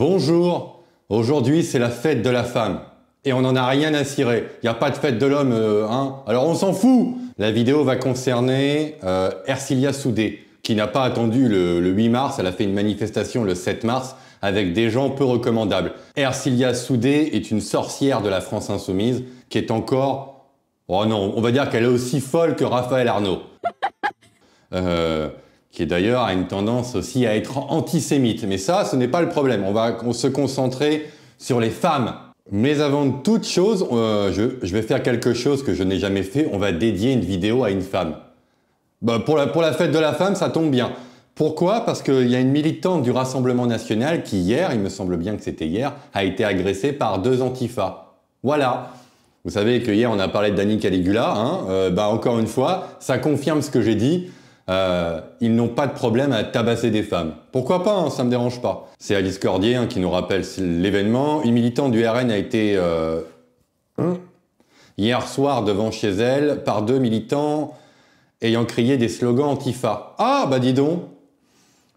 Bonjour, aujourd'hui c'est la fête de la femme. Et on n'en a rien à cirer. Il n'y a pas de fête de l'homme, hein. Alors on s'en fout. La vidéo va concerner Ercilia Soudé, qui n'a pas attendu le 8 mars. Elle a fait une manifestation le 7 mars avec des gens peu recommandables. Ercilia Soudé est une sorcière de la France insoumise qui est encore... Oh non, on va dire qu'elle est aussi folle que Raphaël Arnaud. Qui d'ailleurs a une tendance aussi à être antisémite. Mais ça, ce n'est pas le problème. On va se concentrer sur les femmes. Mais avant toute chose, je vais faire quelque chose que je n'ai jamais fait. On va dédier une vidéo à une femme. Bah, pour la fête de la femme, ça tombe bien. Pourquoi? Parce qu'il y a une militante du Rassemblement National qui hier, il me semble bien que c'était hier, a été agressée par 2 antifas. Voilà. Vous savez que hier on a parlé de Dani Caligula, hein, encore une fois, ça confirme ce que j'ai dit. Ils n'ont pas de problème à tabasser des femmes. Pourquoi pas, hein, ça me dérange pas. C'est Alice Cordier qui nous rappelle l'événement. Une militante du RN a été hier soir devant chez elle par 2 militants ayant crié des slogans antifa. Ah bah dis donc,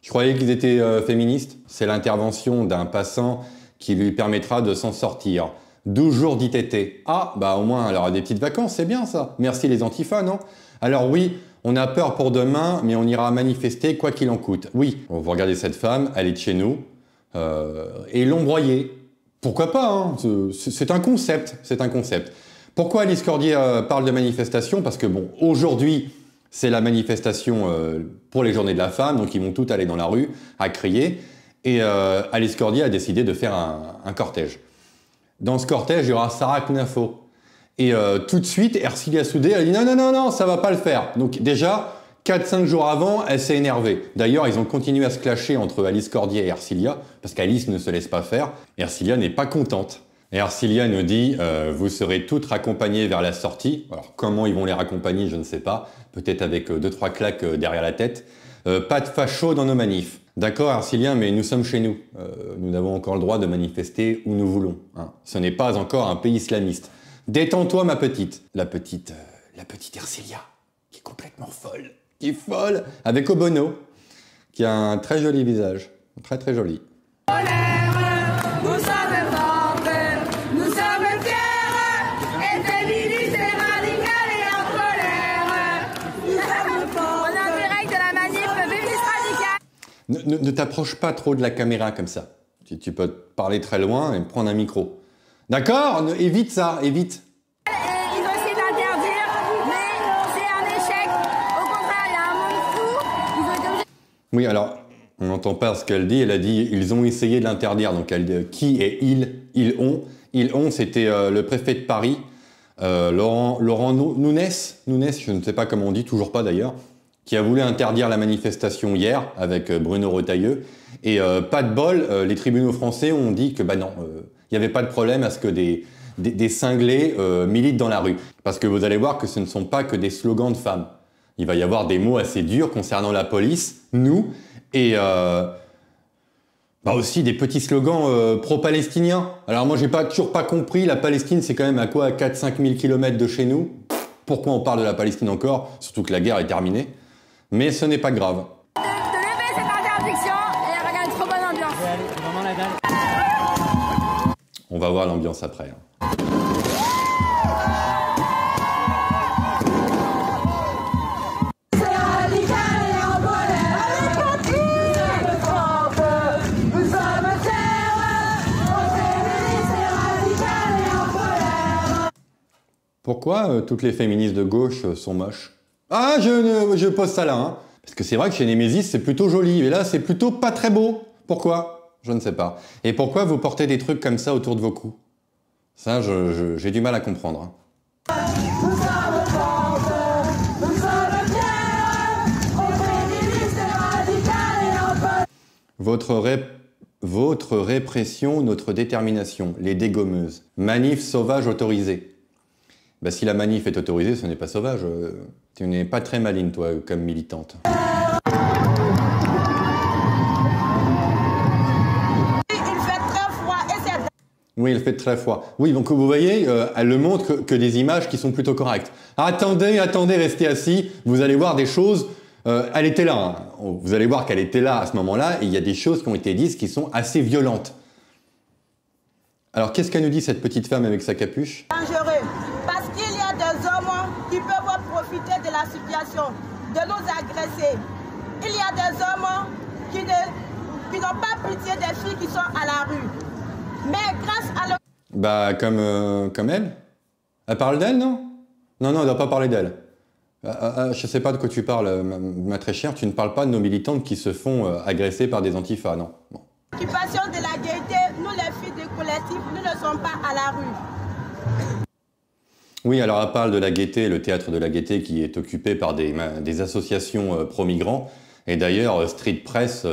je croyais qu'ils étaient féministes. C'est l'intervention d'un passant qui lui permettra de s'en sortir. 12 jours d'ITT. Ah bah au moins elle aura des petites vacances, c'est bien ça. Merci les antifas, non? Alors oui, on a peur pour demain, mais on ira manifester quoi qu'il en coûte. Oui, vous regardez cette femme, elle est de chez nous, et ils l'ont broyée. Pourquoi pas, hein, c'est un concept, c'est un concept. Pourquoi Alice Cordier parle de manifestation? Parce que bon, aujourd'hui, c'est la manifestation pour les journées de la femme, donc ils vont tous aller dans la rue à crier, et Alice Cordier a décidé de faire un cortège. Dans ce cortège, il y aura Sarah Knafo. Et tout de suite, Ercilia Soudé, elle dit non, ça va pas le faire. Donc déjà, 4-5 jours avant, elle s'est énervée. D'ailleurs, ils ont continué à se clasher entre Alice Cordier et Ercilia, parce qu'Alice ne se laisse pas faire. Ercilia n'est pas contente. Et Ercilia nous dit, vous serez toutes raccompagnées vers la sortie. Alors comment ils vont les raccompagner, je ne sais pas. Peut-être avec 2-3 claques derrière la tête. Pas de facho dans nos manifs. D'accord, Ercilia, mais nous sommes chez nous. Nous avons encore le droit de manifester où nous voulons. Hein. Ce n'est pas encore un pays islamiste. Détends-toi, ma petite. La petite Ercilia, qui est complètement folle. Qui est folle. Avec Obono, qui a un très joli visage. Très, très joli. Nous sommes fortes, nous sommes fiers, et féministes et radicales et en colère. Nous sommes fortes. On est en direct de la manif féministe radicale. Ne t'approche pas trop de la caméra comme ça. Tu peux parler très loin et prendre un micro. D'accord? Évite ça, évite. Ils ont essayé d'interdire, mais c'est un échec. Au contraire, il y a un monde fou. Ils ont été obligés. Oui, alors, on n'entend pas ce qu'elle dit. Elle a dit, ils ont essayé de l'interdire. Donc, elle dit, qui est ils? Ils ont, c'était le préfet de Paris, Laurent Nunez, je ne sais pas comment on dit, toujours pas d'ailleurs, qui a voulu interdire la manifestation hier avec Bruno Retailleau. Et pas de bol, les tribunaux français ont dit que bah non, il n'y avait pas de problème à ce que des cinglés militent dans la rue. Parce que vous allez voir que ce ne sont pas que des slogans de femmes. Il va y avoir des mots assez durs concernant la police, nous, et aussi des petits slogans pro-palestiniens. Alors moi, j'ai toujours pas compris, la Palestine, c'est quand même à quoi, 4-5 000 km de chez nous? Pourquoi on parle de la Palestine encore? Surtout que la guerre est terminée. Mais ce n'est pas grave. De lever cette interdiction et il y a une trop bonne ambiance. On va voir l'ambiance après. Hein. Pourquoi toutes les féministes de gauche sont moches? Ah, je pose ça là, hein. Parce que c'est vrai que chez Némésis, c'est plutôt joli, mais là, c'est plutôt pas très beau. Pourquoi? Je ne sais pas. Et pourquoi vous portez des trucs comme ça autour de vos cous? Ça, j'ai du mal à comprendre. Hein. Votre répression, notre détermination, les dégommeuses. Manif sauvage autorisée. Bah, si la manif est autorisée, ce n'est pas sauvage. Tu n'es pas très maligne, toi, comme militante. Oui, il fait très froid. Oui, donc vous voyez, elle ne montre que des images qui sont plutôt correctes. Attendez, restez assis, vous allez voir des choses elle était là, hein. Vous allez voir qu'elle était là à ce moment-là, et il y a des choses qui ont été dites qui sont assez violentes. Alors, qu'est-ce qu'elle nous dit, cette petite femme avec sa capuche? Dangereux, parce qu'il y a des hommes qui peuvent profiter de la situation, de nous agresser. Il y a des hommes qui n'ont pas pitié des filles qui sont à la rue. Mais grâce à leur... Bah, comme elle? Elle parle d'elle, non? Non, elle ne doit pas parler d'elle. Je sais pas de quoi tu parles, ma très chère. Tu ne parles pas de nos militantes qui se font agresser par des antifas, non? Bon. L'occupation de la gaieté, nous les filles du collectif, nous ne sommes pas à la rue. Oui, alors elle parle de la Gaîté, le théâtre de la Gaîté qui est occupé par des associations pro-migrants. Et d'ailleurs, Street Press,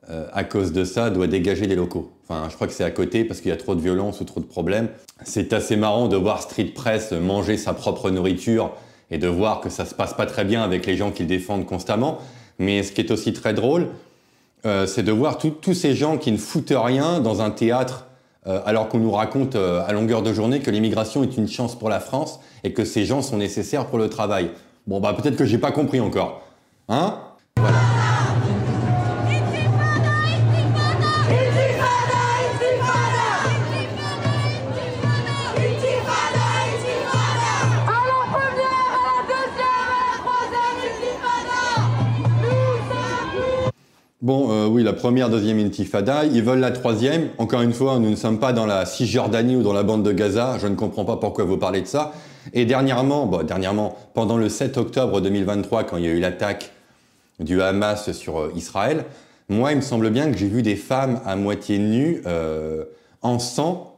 à cause de ça, doit dégager les locaux. Enfin, je crois que c'est à côté parce qu'il y a trop de violence ou trop de problèmes. C'est assez marrant de voir Street Press manger sa propre nourriture et de voir que ça se passe pas très bien avec les gens qu'ils défendent constamment. Mais ce qui est aussi très drôle, c'est de voir tous ces gens qui ne foutent rien dans un théâtre alors qu'on nous raconte à longueur de journée que l'immigration est une chance pour la France et que ces gens sont nécessaires pour le travail. Bon, bah peut-être que j'ai pas compris encore. Hein? Voilà. Bon, oui, la première, deuxième intifada, ils veulent la troisième. Encore une fois, nous ne sommes pas dans la Cisjordanie ou dans la bande de Gaza. Je ne comprends pas pourquoi vous parlez de ça. Et dernièrement, pendant le 7 octobre 2023, quand il y a eu l'attaque du Hamas sur Israël, moi, il me semble bien que j'ai vu des femmes à moitié nues, en sang,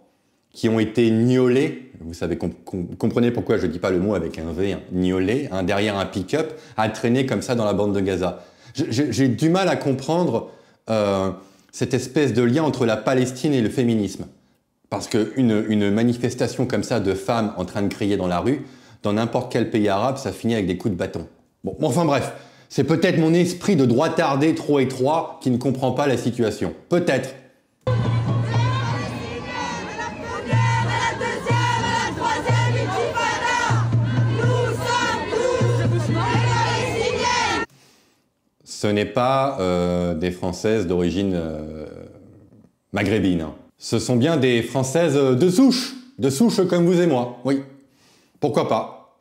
qui ont été niolées. Vous savez, comprenez pourquoi je ne dis pas le mot avec un V, hein, niolées, hein, derrière un pick-up, à traîner comme ça dans la bande de Gaza. J'ai du mal à comprendre cette espèce de lien entre la Palestine et le féminisme. Parce qu'une manifestation comme ça de femmes en train de crier dans la rue, dans n'importe quel pays arabe, ça finit avec des coups de bâton. Bon, enfin bref, c'est peut-être mon esprit de droitardé trop étroit qui ne comprend pas la situation. Peut-être. Ce n'est pas des Françaises d'origine maghrébine. Ce sont bien des Françaises de souche comme vous et moi. Oui, pourquoi pas.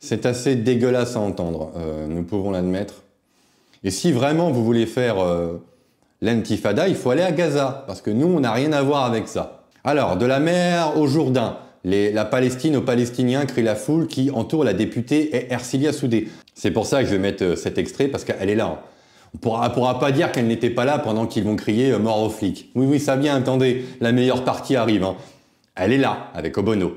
C'est assez dégueulasse à entendre, nous pouvons l'admettre. Et si vraiment vous voulez faire l'intifada, il faut aller à Gaza, parce que nous, on n'a rien à voir avec ça. Alors, de la mer au Jourdain, la Palestine aux Palestiniens crie la foule qui entoure la députée Ercilia Soudé. C'est pour ça que je vais mettre cet extrait, parce qu'elle est là. Hein. On ne pourra pas dire qu'elle n'était pas là pendant qu'ils vont crier « mort aux flics ». Oui, ça vient, attendez, la meilleure partie arrive. Hein. Elle est là, avec Obono.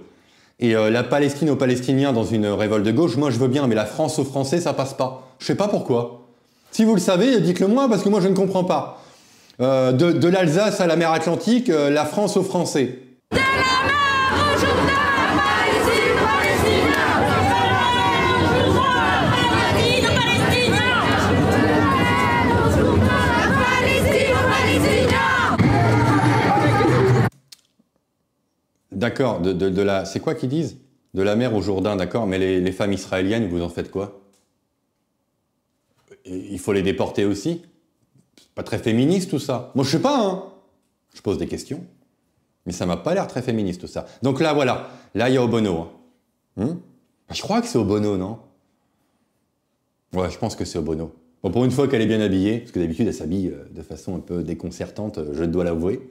Et la Palestine aux Palestiniens dans une révolte de gauche, moi je veux bien, mais la France aux Français, ça passe pas. Je sais pas pourquoi. Si vous le savez, dites-le moi, parce que moi je ne comprends pas. De l'Alsace à la mer Atlantique, la France aux Français. De la mer au Jourdain, Palestine, Palestinien. Palestine, Palestinien. D'accord, c'est quoi qu'ils disent? De la mer au Jourdain, d'accord, mais les femmes israéliennes, vous en faites quoi? Il faut les déporter aussi? Pas très féministe tout ça. Moi je sais pas, hein. Je pose des questions. Mais ça m'a pas l'air très féministe tout ça. Donc là voilà, là il y a Obono. Hein. Je crois que c'est Obono, non? Ouais, je pense que c'est Obono. Bon, pour une fois qu'elle est bien habillée, parce que d'habitude elle s'habille de façon un peu déconcertante, je dois l'avouer.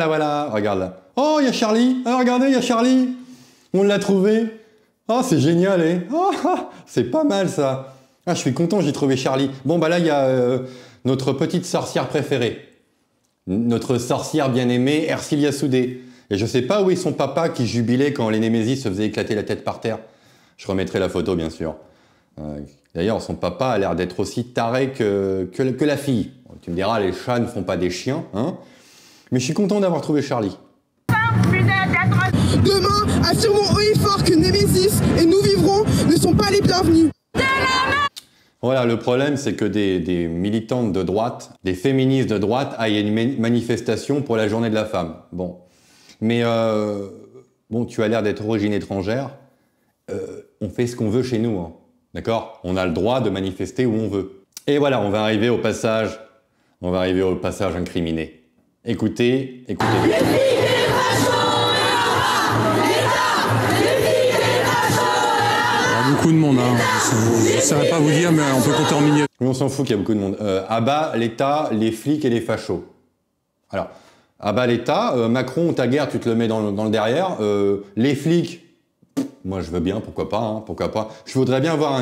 Voilà, regarde là. Oh, il y a Charlie. Ah, regardez, il y a Charlie. On l'a trouvé. Oh, c'est génial, hein. Oh, c'est pas mal ça. Ah, je suis content, j'ai trouvé Charlie. Bon, bah là, il y a notre petite sorcière préférée. Notre sorcière bien-aimée, Ercilia Soudé. Et je sais pas où est son papa qui jubilait quand les Némésis se faisaient éclater la tête par terre. Je remettrai la photo, bien sûr. D'ailleurs, son papa a l'air d'être aussi taré que la fille. Tu me diras, les chats ne font pas des chiens, hein. Mais je suis content d'avoir trouvé Charlie. Demain, affirmons haut et fort que Némésis et nous vivrons ne sont pas les bienvenus. De la mer Voilà, le problème, c'est que des militantes de droite, des féministes de droite aillent à une manifestation pour la journée de la femme. Bon. Mais, bon, tu as l'air d'être d'origine étrangère. On fait ce qu'on veut chez nous, hein. D'accord? On a le droit de manifester où on veut. Et voilà, on va arriver au passage incriminé. Écoutez. Il y a beaucoup de monde, hein. Je ne saurais pas vous dire, mais on peut compter en milliers. Mais on s'en fout qu'il y a beaucoup de monde. À bas l'État, les flics et les fachos. Alors, à bas l'État, Macron, ta guerre, tu te le mets dans le derrière. Les flics, moi je veux bien, pourquoi pas, hein, pourquoi pas. Je voudrais bien voir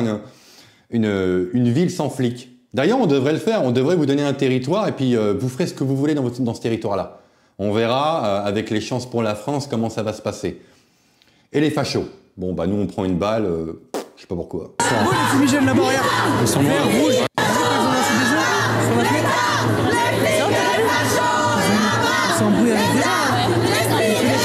une ville sans flics. D'ailleurs, on devrait le faire, on devrait vous donner un territoire et puis vous ferez ce que vous voulez dans ce territoire-là. On verra, avec les chances pour la France, comment ça va se passer. Et les fachos. Bon, bah nous, on prend une balle, je sais pas pourquoi. Les fumigènes là-bas, regarde. Ils sont noirs. Rouge. Ils s'embrouillent avec des gens.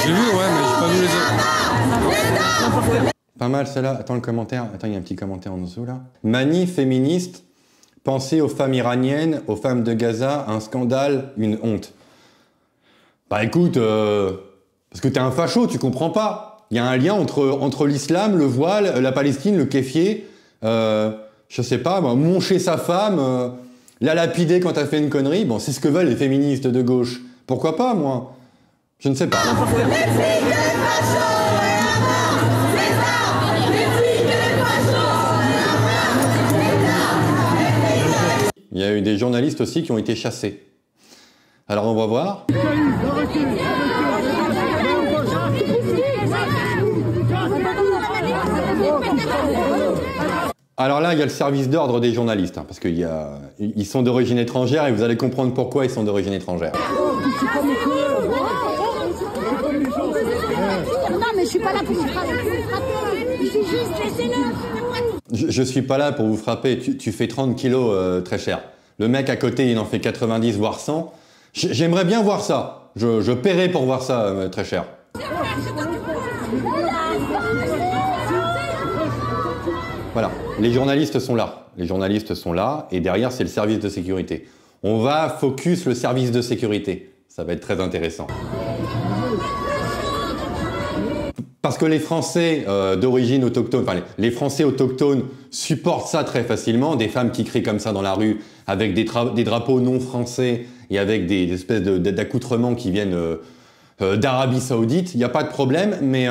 J'ai vu, ouais, mais j'ai pas vu les autres. Pas mal celle-là. Attends le commentaire. Attends, il y a un petit commentaire en dessous là. Manif féministe, pensez aux femmes iraniennes, aux femmes de Gaza, un scandale, une honte. Bah écoute, parce que t'es un facho, tu comprends pas. Il y a un lien entre l'islam, le voile, la Palestine, le kéfier, je sais pas, moncher sa femme, la lapider quand t'as fait une connerie. Bon, c'est ce que veulent les féministes de gauche. Pourquoi pas, moi? Je ne sais pas. Il y a eu des journalistes aussi qui ont été chassés. Alors on va voir. Alors là, il y a le service d'ordre des journalistes, hein, parce qu'ils sont d'origine étrangère et vous allez comprendre pourquoi ils sont d'origine étrangère. Non, mais je suis pas là pour vous frapper. Je suis juste laissez-le. Je suis pas là pour vous frapper. Tu fais 30 kilos, très cher. Le mec à côté, il en fait 90, voire 100. J'aimerais bien voir ça. Je paierais pour voir ça, très cher. Voilà, les journalistes sont là. Les journalistes sont là, et derrière, c'est le service de sécurité. On va focus le service de sécurité. Ça va être très intéressant. Parce que les Français d'origine autochtone, enfin les Français autochtones supportent ça très facilement, des femmes qui crient comme ça dans la rue, avec des drapeaux non français et avec des espèces d'accoutrements qui viennent d'Arabie Saoudite, il n'y a pas de problème, mais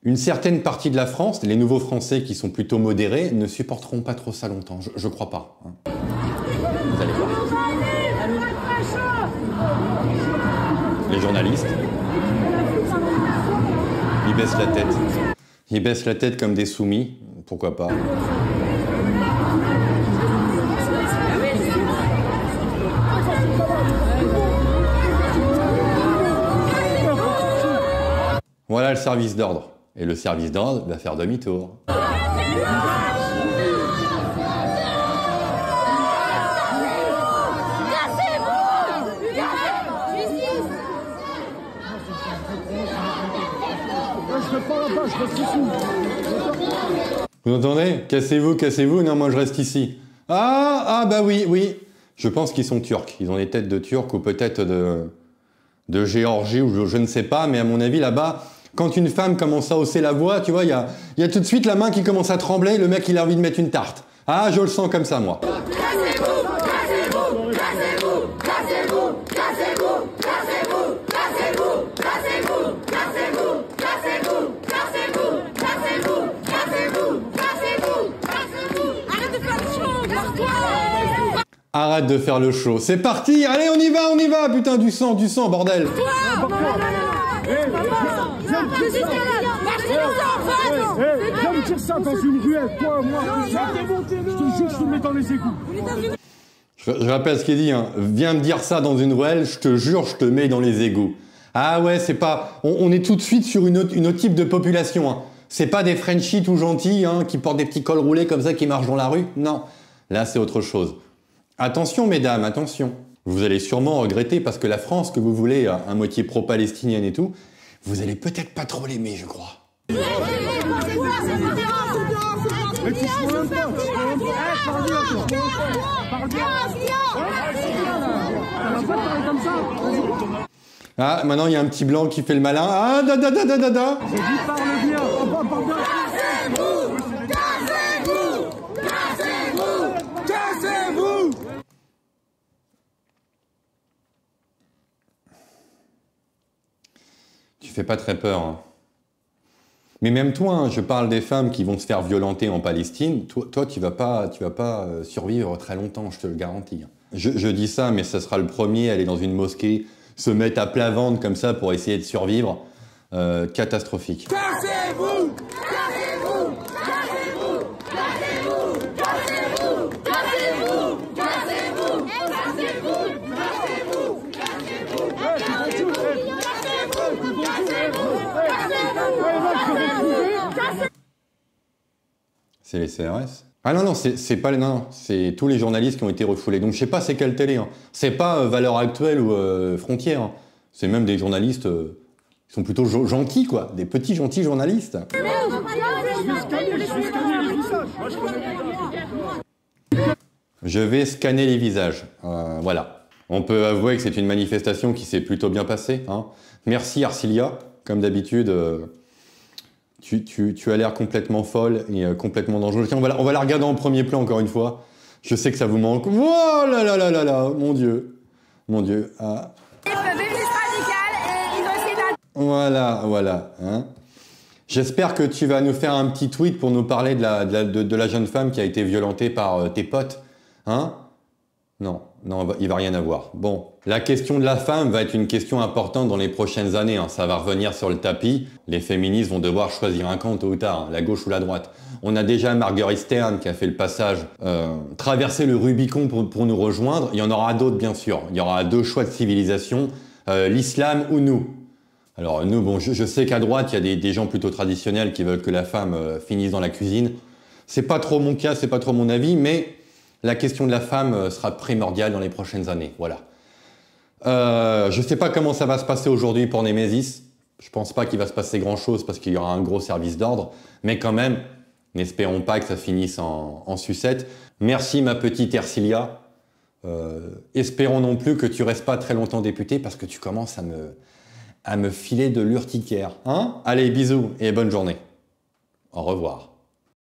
une certaine partie de la France, les nouveaux Français qui sont plutôt modérés, ne supporteront pas trop ça longtemps, je crois pas. Hein. Vous allez voir. Les journalistes, ils baissent la tête. Ils baissent la tête comme des soumis, pourquoi pas. Voilà le service d'ordre. Et le service d'ordre va faire demi-tour. Vous entendez? Cassez-vous, cassez-vous. Non, moi je reste ici. Ah, bah oui. Je pense qu'ils sont turcs. Ils ont des têtes de turcs ou peut-être de Géorgie ou je ne sais pas. Mais à mon avis, là-bas, quand une femme commence à hausser la voix, tu vois, il y a tout de suite la main qui commence à trembler. Le mec, il a envie de mettre une tarte. Ah, je le sens comme ça, moi. Arrête de faire le show. C'est parti. Allez, on y va. Putain, du sang, bordel. Viens me dire ça dans une ruelle, toi, moi. Je te jure, je te mets dans les égouts. Je rappelle ce qu'il dit, hein. Viens me dire ça dans une ruelle, je te jure, je te mets dans les égouts. Ah ouais, c'est pas... On est tout de suite sur une autre type de population, hein. C'est pas des Frenchies tout gentils, hein, qui portent des petits cols roulés comme ça, qui marchent dans la rue. Non. Là, c'est autre chose. Attention, mesdames, attention. Vous allez sûrement regretter, parce que la France que vous voulez, à moitié pro-palestinienne et tout, vous allez peut-être pas trop l'aimer, je crois. parle bien, toi. Parle bien. Ça va pas te parler comme ça. Ah, maintenant il y a un petit blanc qui fait le malin. Ah, da da da da da da. J'ai dit parle bien. Parle bien. Cassez-vous. Tu fais pas très peur. Hein. Mais même toi, hein, je parle des femmes qui vont se faire violenter en Palestine. Toi, tu vas pas survivre très longtemps, je te le garantis. Je dis ça, mais ça sera le premier à aller dans une mosquée, se mettre à plat ventre comme ça pour essayer de survivre. Catastrophique. Cassez-vous. Cassez-vous. Cassez-vous. Cassez-vous. Cassez-vous. Cassez-vous. Cassez-vous. C'est les CRS? Ah non, non, c'est pas les... Non, c'est tous les journalistes qui ont été refoulés. Donc je sais pas c'est quelle télé. Hein. C'est pas Valeurs Actuelles ou Frontières. Hein. C'est même des journalistes qui sont plutôt gentils, quoi. Des petits gentils journalistes. Je vais scanner les visages. Voilà. On peut avouer que c'est une manifestation qui s'est plutôt bien passée. Hein. Merci Arcilia. Comme d'habitude, tu as l'air complètement folle et complètement dangereuse. Tiens, on va la regarder en premier plan encore une fois. Je sais que ça vous manque. Oh là là là là là, mon Dieu. Mon Dieu. Ah. Voilà, voilà. Hein. J'espère que tu vas nous faire un petit tweet pour nous parler de la jeune femme qui a été violentée par tes potes. Hein? Non, non, il va rien avoir. Bon, la question de la femme va être une question importante dans les prochaines années. Hein. Ça va revenir sur le tapis. Les féministes vont devoir choisir un camp tôt ou tard, hein, la gauche ou la droite. On a déjà Marguerite Stern qui a fait le passage, traverser le Rubicon pour nous rejoindre. Il y en aura d'autres, bien sûr. Il y aura deux choix de civilisation, l'islam ou nous. Alors nous, bon, je sais qu'à droite, il y a des gens plutôt traditionnels qui veulent que la femme finisse dans la cuisine. C'est pas trop mon cas, c'est pas trop mon avis, mais la question de la femme sera primordiale dans les prochaines années. Voilà. Je sais pas comment ça va se passer aujourd'hui pour Némésis. Je pense pas qu'il va se passer grand-chose parce qu'il y aura un gros service d'ordre. Mais quand même, n'espérons pas que ça finisse en sucette. Merci ma petite Ercilia. Espérons non plus que tu restes pas très longtemps députée parce que tu commences à me filer de l'urticaire. Hein? Allez, bisous et bonne journée. Au revoir.